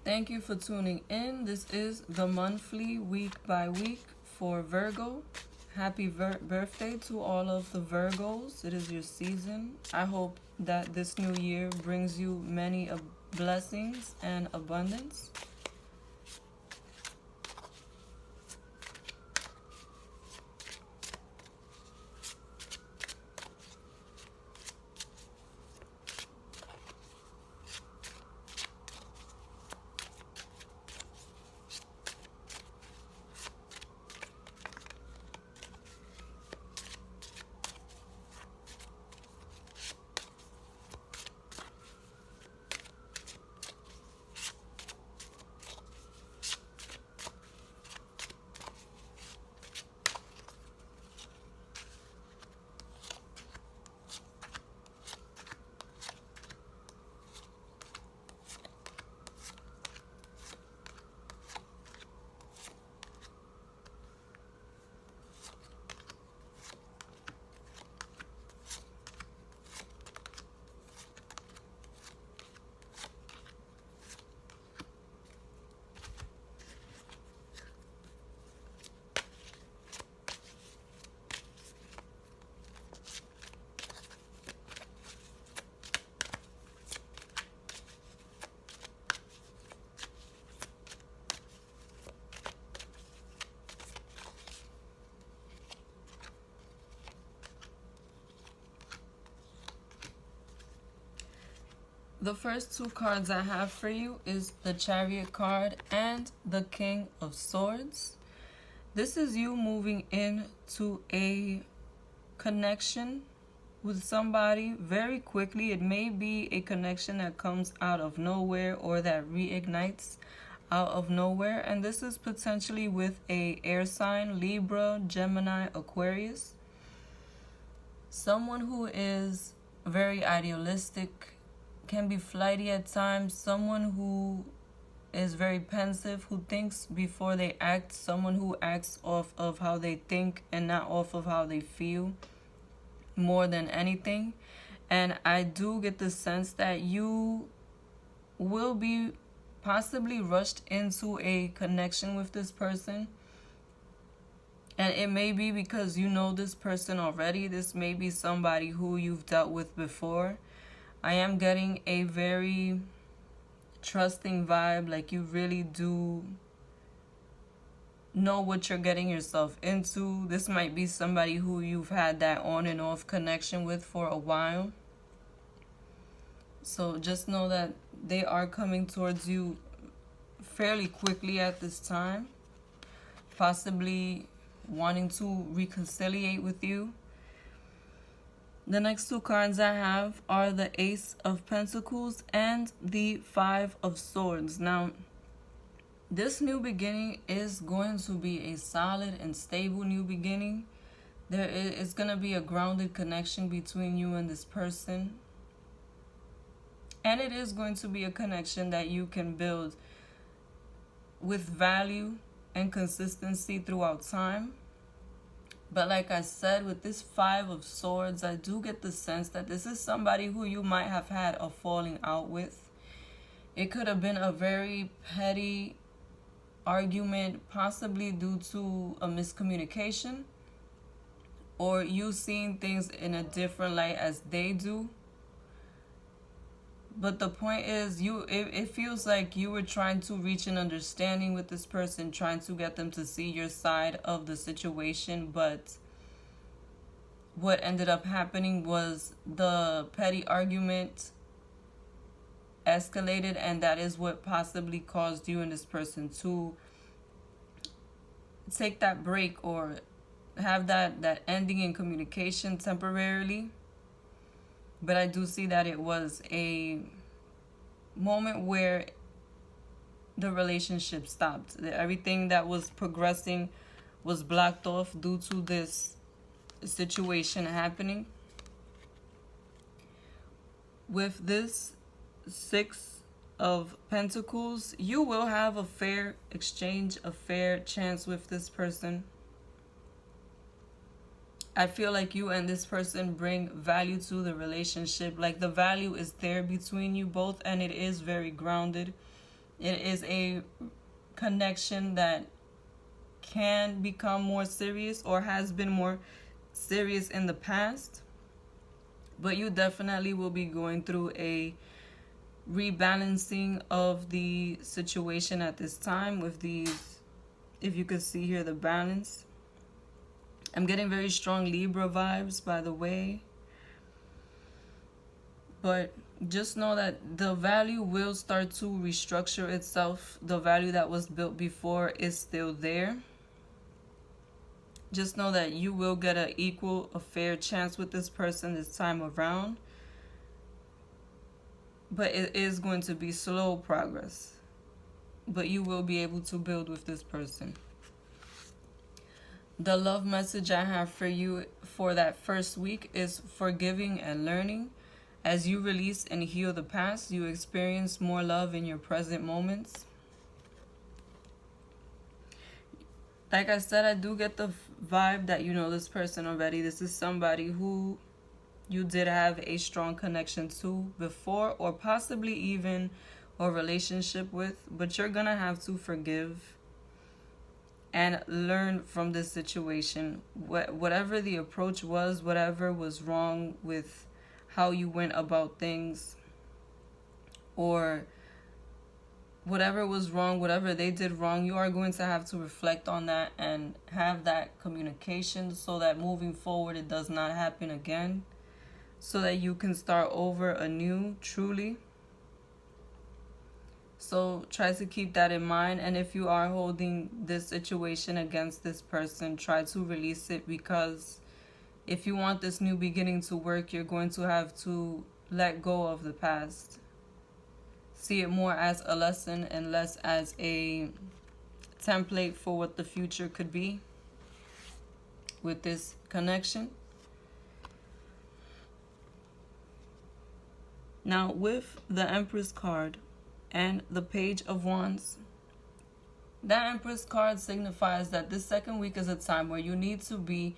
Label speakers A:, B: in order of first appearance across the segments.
A: Thank you for tuning in. This is the monthly week by week for Virgo. Happy birthday to all of the Virgos. It is your season. I hope that this new year brings you many blessings and abundance. The first two cards I have for you is the Chariot card and the King of Swords. This is you moving into a connection with somebody very quickly. It may be a connection that comes out of nowhere or that reignites out of nowhere. And this is potentially with a air sign, Libra, Gemini, Aquarius. Someone who is very idealistic, can be flighty at times, someone who is very pensive, who thinks before they act, someone who acts off of how they think and not off of how they feel more than anything. And I do get the sense that you will be possibly rushed into a connection with this person. And it may be because you know this person already. This may be somebody who you've dealt with before. I am getting a very trusting vibe, like you really do know what you're getting yourself into. This might be somebody who you've had that on and off connection with for a while. So just know that they are coming towards you fairly quickly at this time, possibly wanting to reconciliate with you. The next two cards I have are the Ace of Pentacles and the Five of Swords. Now, this new beginning is going to be a solid and stable new beginning. There is going to be a grounded connection between you and this person. And it is going to be a connection that you can build with value and consistency throughout time. But like I said, with this Five of Swords, I do get the sense that this is somebody who you might have had a falling out with. It could have been a very petty argument, possibly due to a miscommunication, or you seeing things in a different light as they do. But the point is, it feels like you were trying to reach an understanding with this person, trying to get them to see your side of the situation. But what ended up happening was the petty argument escalated, and that is what possibly caused you and this person to take that break or have that ending in communication temporarily. But I do see that it was a moment where the relationship stopped. Everything that was progressing was blocked off due to this situation happening. With this Six of Pentacles, you will have a fair exchange, a fair chance with this person. I feel like you and this person bring value to the relationship. Like the value is there between you both, and it is very grounded. It is a connection that can become more serious or has been more serious in the past. But you definitely will be going through a rebalancing of the situation at this time with these, if you can see here, the balance. I'm getting very strong Libra vibes, by the way. But just know that the value will start to restructure itself. The value that was built before is still there. Just know that you will get a fair chance with this person this time around. But it is going to be slow progress. But you will be able to build with this person. The love message I have for you for that first week is forgiving and learning. As you release and heal the past, you experience more love in your present moments. Like I said, I do get the vibe that you know this person already. This is somebody who you did have a strong connection to before, or possibly even a relationship with, but you're gonna have to forgive and learn from this situation. Whatever the approach was, whatever was wrong with how you went about things, or whatever was wrong, whatever they did wrong, you are going to have to reflect on that and have that communication so that moving forward it does not happen again, so that you can start over anew, truly. So try to keep that in mind. And if you are holding this situation against this person, try to release it, because if you want this new beginning to work, you're going to have to let go of the past. See it more as a lesson and less as a template for what the future could be with this connection. Now, with the Empress card and the Page of Wands, that Empress card signifies that this second week is a time where you need to be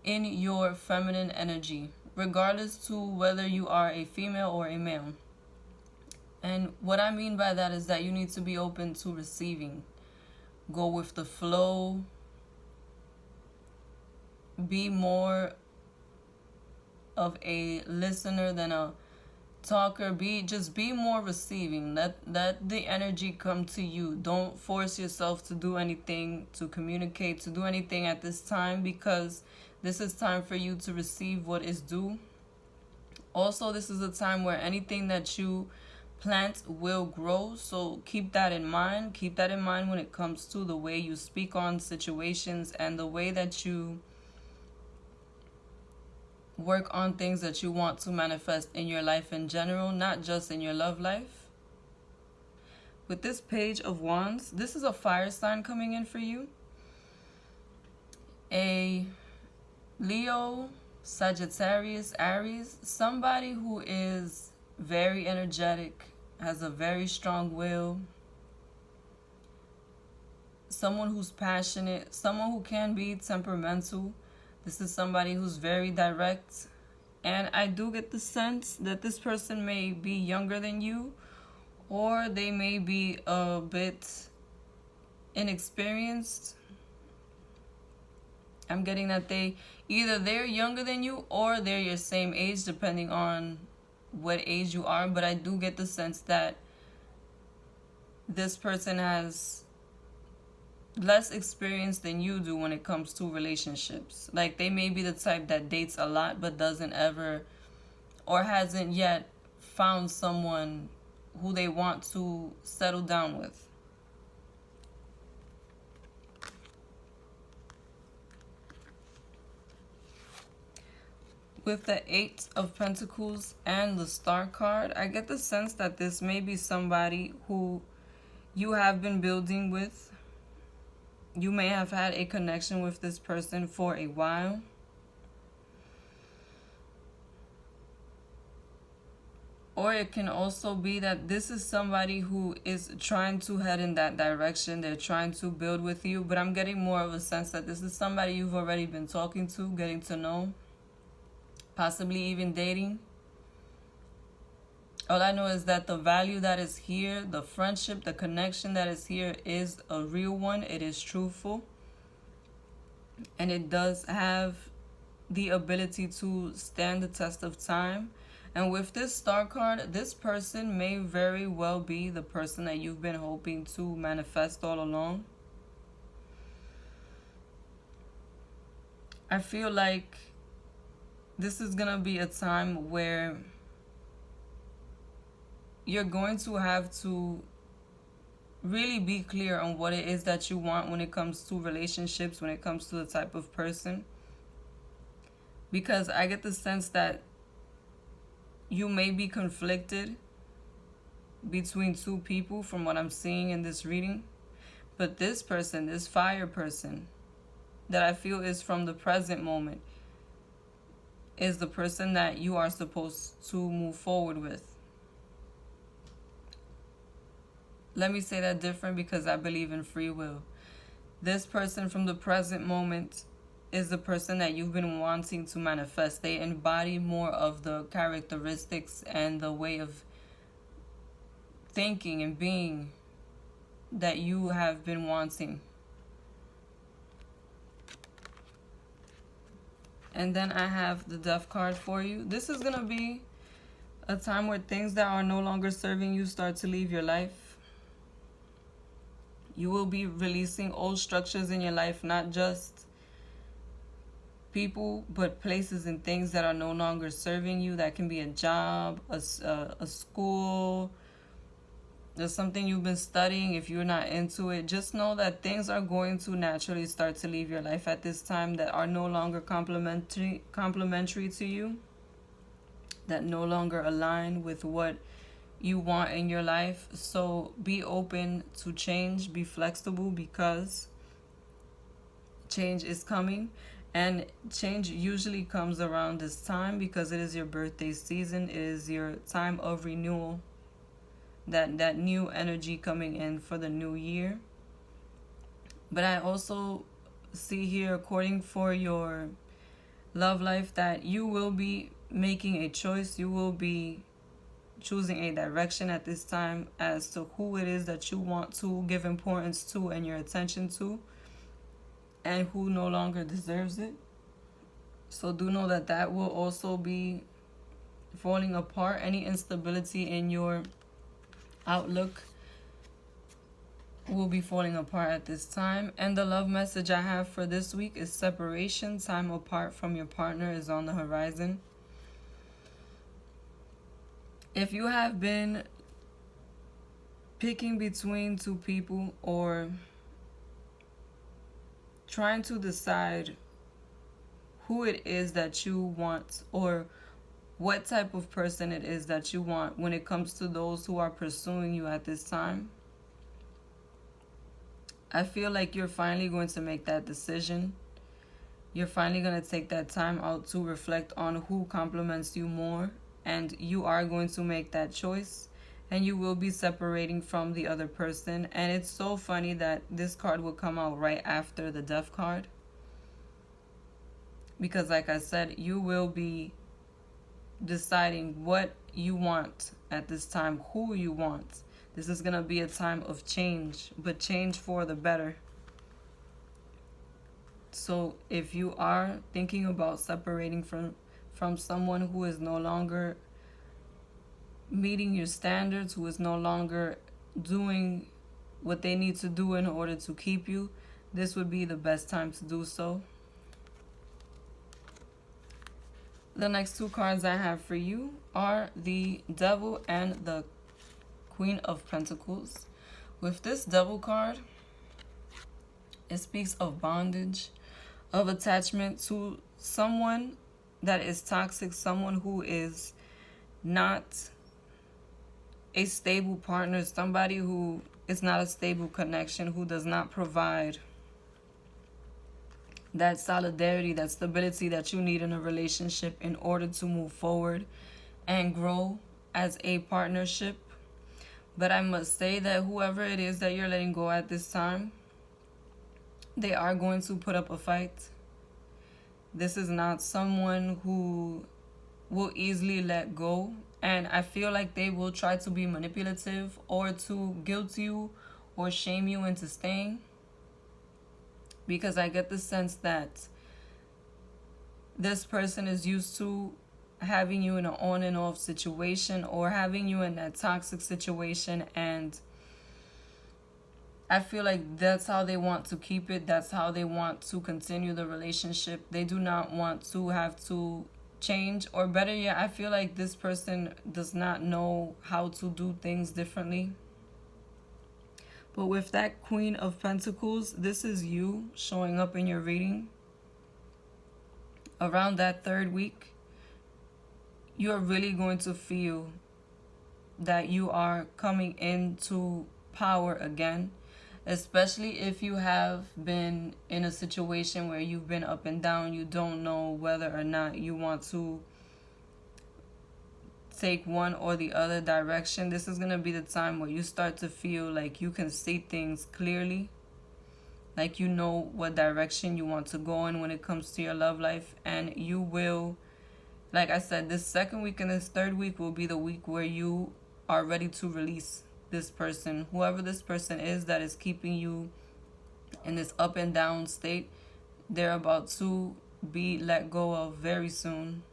A: in your feminine energy, regardless to whether you are a female or a male. And what I mean by that is that you need to be open to receiving. Go with the flow. Be more of a listener than a talker. Be more receiving. Let the energy come to you. Don't force yourself to do anything, to communicate, to do anything at this time, because this is time for you to receive what is due. Also, this is a time where anything that you plant will grow, so keep that in mind. Keep that in mind when it comes to the way you speak on situations and the way that you work on things that you want to manifest in your life in general, not just in your love life. With this Page of Wands, this is a fire sign coming in for you. A Leo, Sagittarius, Aries, somebody who is very energetic, has a very strong will, someone who's passionate, someone who can be temperamental. This is somebody who's very direct, and I do get the sense that this person may be younger than you, or they may be a bit inexperienced. I'm getting that they're younger than you or they're your same age, depending on what age you are. But I do get the sense that this person has less experience than you do when it comes to relationships. Like, they may be the type that dates a lot but doesn't ever, or hasn't yet found someone who they want to settle down with. With the Eight of Pentacles and the Star card, I get the sense that this may be somebody who you have been building with. You may have had a connection with this person for a while. Or it can also be that this is somebody who is trying to head in that direction. They're trying to build with you. But I'm getting more of a sense that this is somebody you've already been talking to, getting to know, possibly even dating. All I know is that the value that is here, the friendship, the connection that is here is a real one. It is truthful. And it does have the ability to stand the test of time. And with this star card, this person may very well be the person that you've been hoping to manifest all along. I feel like this is going to be a time where you're going to have to really be clear on what it is that you want when it comes to relationships, when it comes to the type of person. Because I get the sense that you may be conflicted between two people from what I'm seeing in this reading. But this person, this fire person, that I feel is from the present moment, is the person that you are supposed to move forward with. Let me say that different because I believe in free will. This person from the present moment is the person that you've been wanting to manifest. They embody more of the characteristics and the way of thinking and being that you have been wanting. And then I have the Death card for you. This is going to be a time where things that are no longer serving you start to leave your life. You will be releasing old structures in your life, not just people, but places and things that are no longer serving you. That can be a job, a school, there's something you've been studying. If you're not into it, just know that things are going to naturally start to leave your life at this time that are no longer complementary to you, that no longer align with what you want in your life. So be open to change, be flexible, because change is coming. And change usually comes around this time because it is your birthday season. It is your time of renewal, that new energy coming in for the new year. But I also see here, according for your love life, that you will be making a choice. You will be choosing a direction at this time as to who it is that you want to give importance to and your attention to, and who no longer deserves it. So do know that that will also be falling apart. Any instability in your outlook will be falling apart at this time. And the love message I have for this week is separation. Time apart from your partner is on the horizon. If you have been picking between two people or trying to decide who it is that you want or what type of person it is that you want when it comes to those who are pursuing you at this time, I feel like you're finally going to make that decision. You're finally going to take that time out to reflect on who compliments you more, and you are going to make that choice, and you will be separating from the other person. And it's so funny that this card will come out right after the Death card, because like I said, you will be deciding what you want at this time, who you want. This is going to be a time of change, but change for the better. So if you are thinking about separating from someone who is no longer meeting your standards, who is no longer doing what they need to do in order to keep you, this would be the best time to do so. The next two cards I have for you are the Devil and the Queen of Pentacles. With this Devil card, it speaks of bondage, of attachment to someone that is toxic, someone who is not a stable partner, somebody who is not a stable connection, who does not provide that solidarity, that stability that you need in a relationship in order to move forward and grow as a partnership. But I must say that whoever it is that you're letting go at this time, they are going to put up a fight. This is not someone who will easily let go And I feel like they will try to be manipulative or to guilt you or shame you into staying. Because I get the sense that this person is used to having you in an on and off situation or having you in that toxic situation, and I feel like that's how they want to keep it. That's how they want to continue the relationship. They do not want to have to change, or better yet, I feel like this person does not know how to do things differently. But with that Queen of Pentacles, this is you showing up in your reading. Around that third week, you're really going to feel that you are coming into power again, especially if you have been in a situation where you've been up and down. You don't know whether or not you want to take one or the other direction. This is going to be the time where you start to feel like you can see things clearly, like you know what direction you want to go in when it comes to your love life. And you will, like I said, this second week and this third week will be the week where you are ready to release this person, whoever this person is that is keeping you in this up and down state. They're about to be let go of very soon,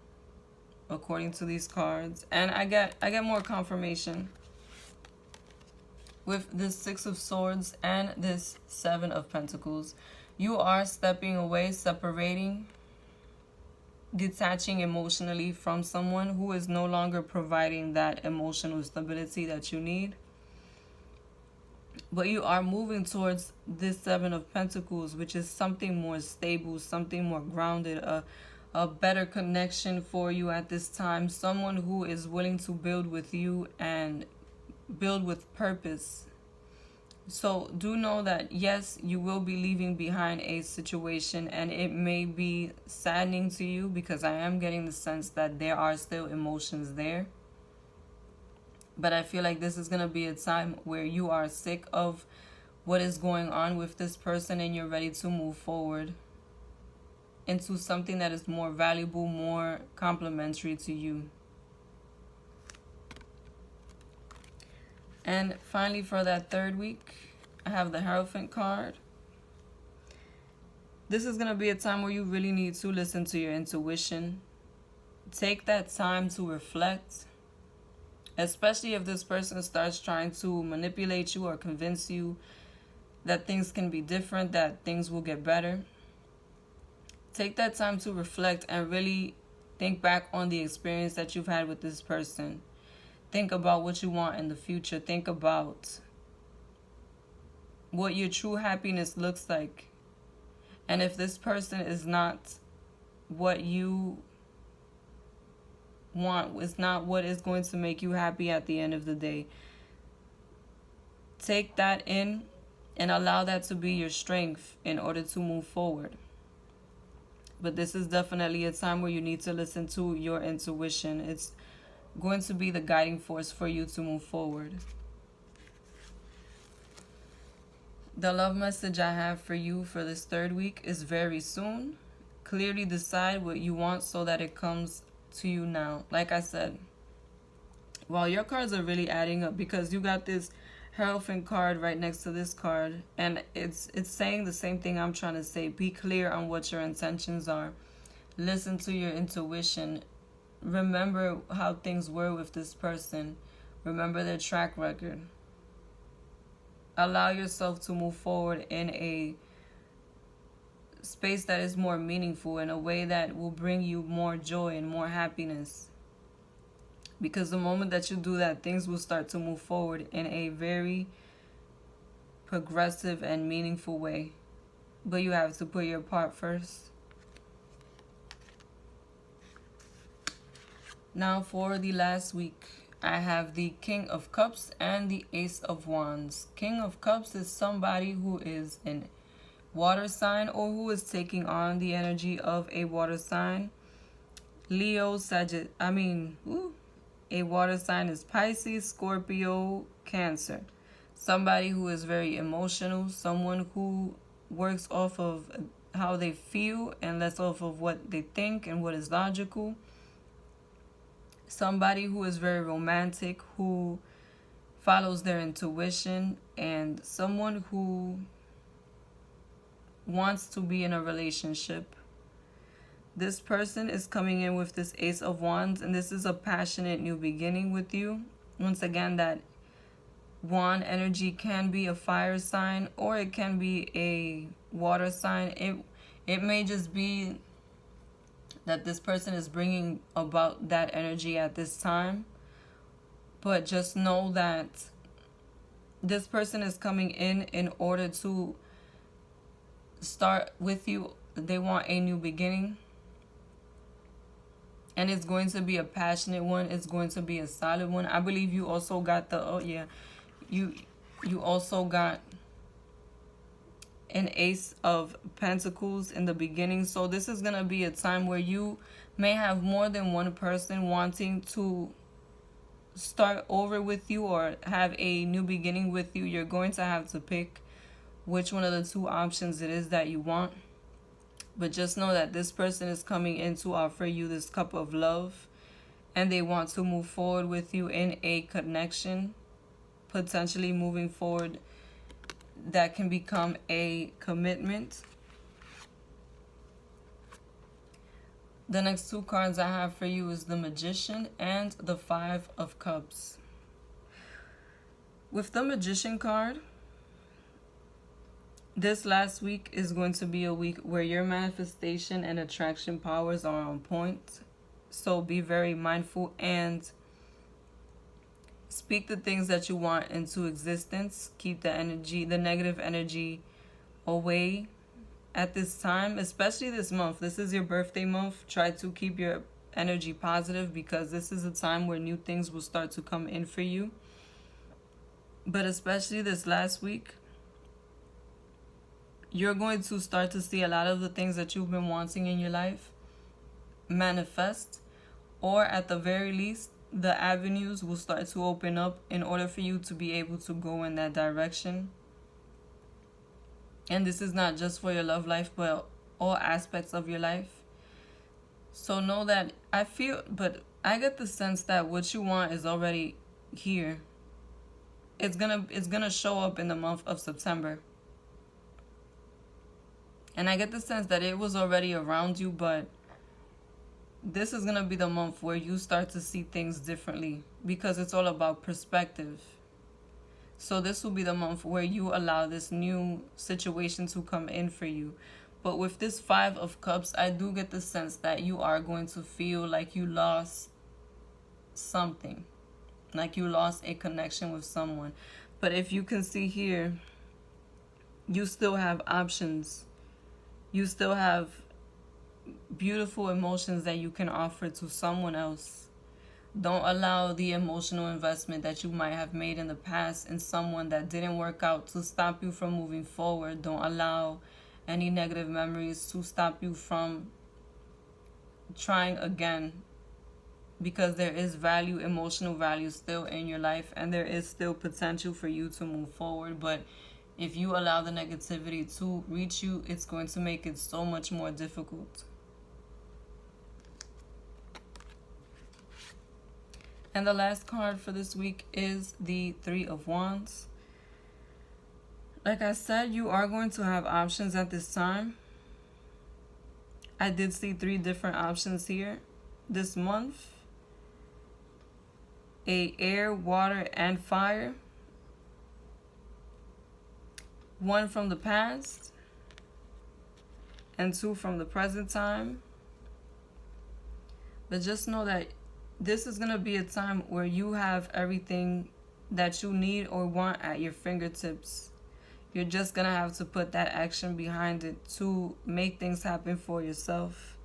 A: according to these cards. And I get more confirmation with this Six of Swords and this Seven of Pentacles. You are stepping away, separating, detaching emotionally from someone who is no longer providing that emotional stability that you need. But you are moving towards this Seven of Pentacles, which is something more stable, something more grounded, a better connection for you at this time. Someone who is willing to build with you and build with purpose. So do know that, yes, you will be leaving behind a situation, and it may be saddening to you, because I am getting the sense that there are still emotions there. But I feel like this is going to be a time where you are sick of what is going on with this person, and you're ready to move forward into something that is more valuable, more complementary to you. And finally, for that third week, I have the Hierophant card. This is going to be a time where you really need to listen to your intuition. Take that time to reflect, especially if this person starts trying to manipulate you or convince you that things can be different, that things will get better. Take that time to reflect and really think back on the experience that you've had with this person. Think about what you want in the future. Think about what your true happiness looks like. And if this person is not what you want, is not what is going to make you happy at the end of the day, take that in and allow that to be your strength in order to move forward. But this is definitely a time where you need to listen to your intuition. It's going to be the guiding force for you to move forward. The love message I have for you for this third week is very soon. Clearly decide what you want so that it comes to you now. Like I said, well, your cards are really adding up, because you got this Hierophant card right next to this card, and it's saying the same thing I'm trying to say. Be clear on what your intentions are. Listen to your intuition. Remember how things were with this person. Remember their track record. Allow yourself to move forward in a space that is more meaningful, in a way that will bring you more joy and more happiness. Because the moment that you do that, things will start to move forward in a very progressive and meaningful way. But you have to put your part first. Now for the last week, I have the King of Cups and the Ace of Wands. King of Cups is somebody who is in water sign, or who is taking on the energy of a water sign. Leo, a water sign is Pisces, Scorpio, Cancer. Somebody who is very emotional, someone who works off of how they feel and less off of what they think and what is logical. somebody who is very romantic, who follows their intuition, and someone who wants to be in a relationship. This person is coming in with this Ace of Wands, and this is a passionate new beginning with you. Once again, that wand energy can be a fire sign, or it can be a water sign. It may just be that this person is bringing about that energy at this time. But just know that this person is coming in order to start with you. They want a new beginning. And it's going to be a passionate one. It's going to be a solid one. I believe you also got the, oh yeah, you also got an Ace of Pentacles in the beginning. So this is going to be a time where you may have more than one person wanting to start over with you or have a new beginning with you. You're going to have to pick which one of the two options it is that you want. But just know that this person is coming in to offer you this cup of love, and they want to move forward with you in a connection, potentially moving forward that can become a commitment. The next two cards I have for you is the Magician and the Five of Cups. With the Magician card, this last week is going to be a week where your manifestation and attraction powers are on point. So be very mindful and speak the things that you want into existence. Keep the energy, the negative energy away at this time, especially this month. This is your birthday month. Try to keep your energy positive, because this is a time where new things will start to come in for you. But especially this last week, you're going to start to see a lot of the things that you've been wanting in your life manifest, or at the very least, the avenues will start to open up in order for you to be able to go in that direction. And this is not just for your love life, but all aspects of your life. So know that I get the sense that what you want is already here. It's gonna show up in the month of September. And I get the sense that it was already around you, but this is going to be the month where you start to see things differently, because it's all about perspective. So this will be the month where you allow this new situation to come in for you. But with this Five of Cups, I do get the sense that you are going to feel like you lost something, like you lost a connection with someone. But if you can see here, you still have options. You still have beautiful emotions that you can offer to someone else. Don't allow the emotional investment that you might have made in the past in someone that didn't work out to stop you from moving forward. Don't allow any negative memories to stop you from trying again, because there is value, emotional value still in your life, and there is still potential for you to move forward. But if you allow the negativity to reach you, it's going to make it so much more difficult. And the last card for this week is the Three of Wands. Like I said, you are going to have options at this time. I did see 3 different options here this month. Air, water, and fire. 1 from the past and 2 from the present time. But just know that this is going to be a time where you have everything that you need or want at your fingertips. You're just going to have to put that action behind it to make things happen for yourself.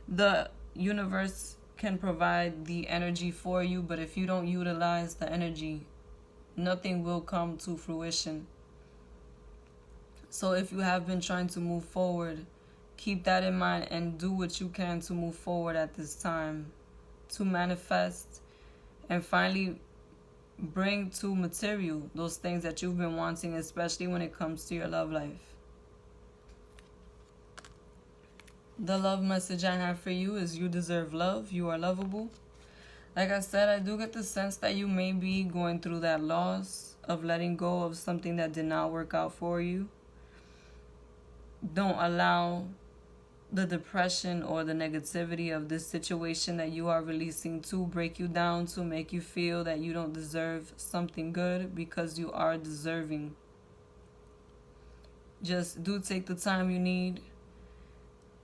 A: The universe can provide the energy for you, but if you don't utilize the energy, nothing will come to fruition. So if you have been trying to move forward, keep that in mind and do what you can to move forward at this time, to manifest and finally bring to material those things that you've been wanting, especially when it comes to your love life. The love message I have for you is: you deserve love. You are lovable. Like I said, I do get the sense that you may be going through that loss of letting go of something that did not work out for you. Don't allow the depression or the negativity of this situation that you are releasing to break you down, to make you feel that you don't deserve something good, because you are deserving. Just do take the time you need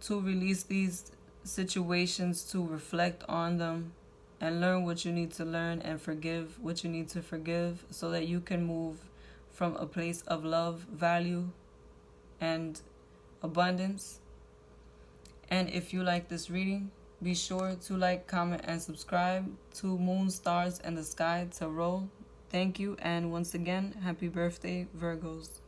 A: to release these situations, to reflect on them and learn what you need to learn and forgive what you need to forgive, so that you can move from a place of love, value, and abundance. And if you like this reading, be sure to like, comment, and subscribe to Moon, Stars, and the Sky Tarot. Thank you, and once again, happy birthday, Virgos.